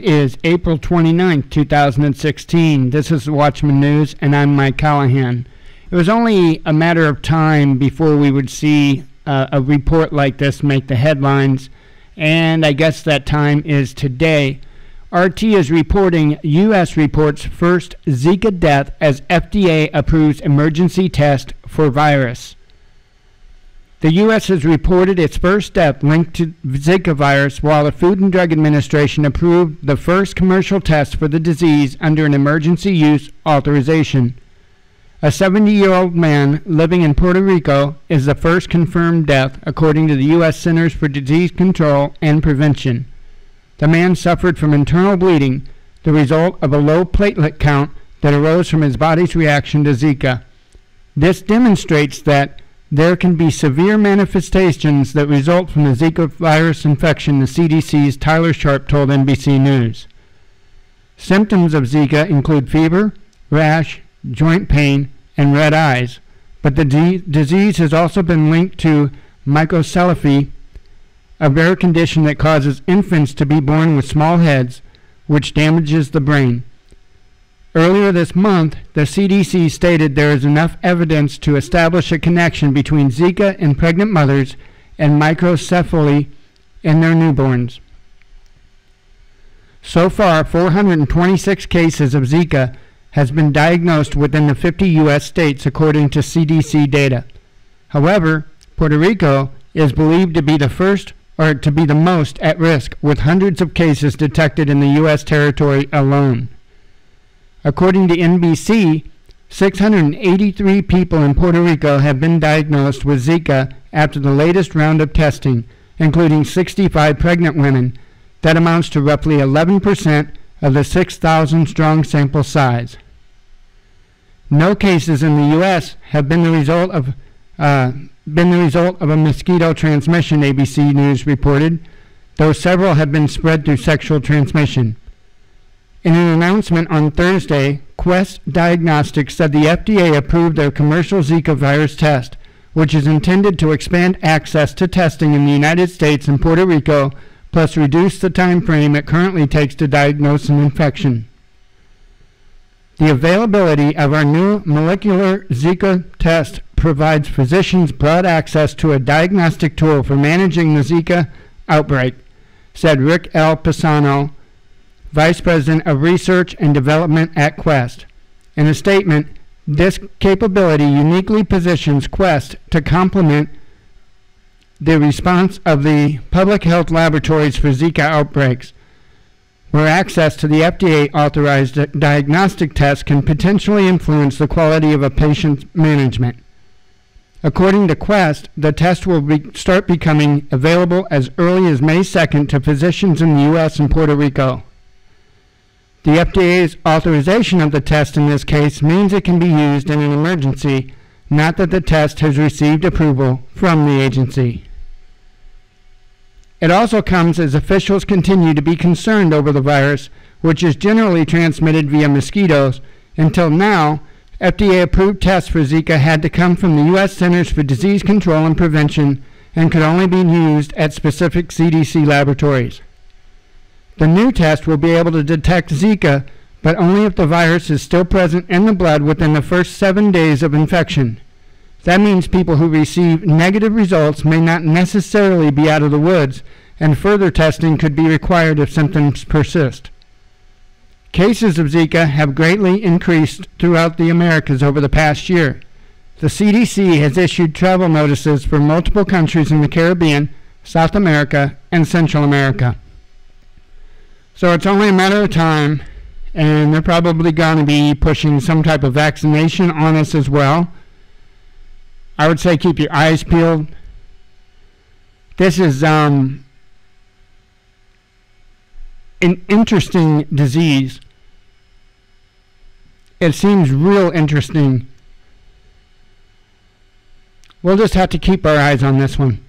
It is April 29th, 2016. This is Watchman News, and I'm Mike Callahan. It was only a matter of time before we would see a report like this make the headlines, and I guess that time is today. RT is reporting U.S. reports first Zika death as FDA approves emergency test for virus. The U.S. has reported its first death linked to Zika virus, while the Food and Drug Administration approved the first commercial test for the disease under an emergency use authorization. A 70-year-old man living in Puerto Rico is the first confirmed death, according to the U.S. Centers for Disease Control and Prevention. The man suffered from internal bleeding, the result of a low platelet count that arose from his body's reaction to Zika. This demonstrates that there can be severe manifestations that result from the Zika virus infection, the CDC's Tyler Sharp told NBC News. Symptoms of Zika include fever, rash, joint pain, and red eyes, but the disease has also been linked to microcephaly, a rare condition that causes infants to be born with small heads, which damages the brain. Earlier this month, the CDC stated there is enough evidence to establish a connection between Zika in pregnant mothers and microcephaly in their newborns. So far, 426 cases of Zika has been diagnosed within the 50 U.S. states, according to CDC data. However, Puerto Rico is believed to be the most at risk, with hundreds of cases detected in the U.S. territory alone. According to NBC, 683 people in Puerto Rico have been diagnosed with Zika after the latest round of testing, including 65 pregnant women. That amounts to roughly 11% of the 6,000-strong sample size. No cases in the U.S. have been the result of a mosquito transmission, ABC News reported, though several have been spread through sexual transmission. In an announcement on Thursday, Quest Diagnostics said the FDA approved their commercial Zika virus test, which is intended to expand access to testing in the United States and Puerto Rico, plus reduce the time frame it currently takes to diagnose an infection. The availability of our new molecular Zika test provides physicians broad access to a diagnostic tool for managing the Zika outbreak, said Rick L. Pisano, Vice President of Research and Development at Quest. In a statement, this capability uniquely positions Quest to complement the response of the public health laboratories for Zika outbreaks, where access to the FDA-authorized diagnostic test can potentially influence the quality of a patient's management. According to Quest, the test will start becoming available as early as May 2nd to physicians in the U.S. and Puerto Rico. The FDA's authorization of the test in this case means it can be used in an emergency, not that the test has received approval from the agency. It also comes as officials continue to be concerned over the virus, which is generally transmitted via mosquitoes. Until now, FDA-approved tests for Zika had to come from the U.S. Centers for Disease Control and Prevention and could only be used at specific CDC laboratories. The new test will be able to detect Zika, but only if the virus is still present in the blood within the first 7 days of infection. That means people who receive negative results may not necessarily be out of the woods, and further testing could be required if symptoms persist. Cases of Zika have greatly increased throughout the Americas over the past year. The CDC has issued travel notices for multiple countries in the Caribbean, South America, and Central America. So it's only a matter of time, and they're probably going to be pushing some type of vaccination on us as well. I would say keep your eyes peeled. This is an interesting disease. It seems real interesting. We'll just have to keep our eyes on this one.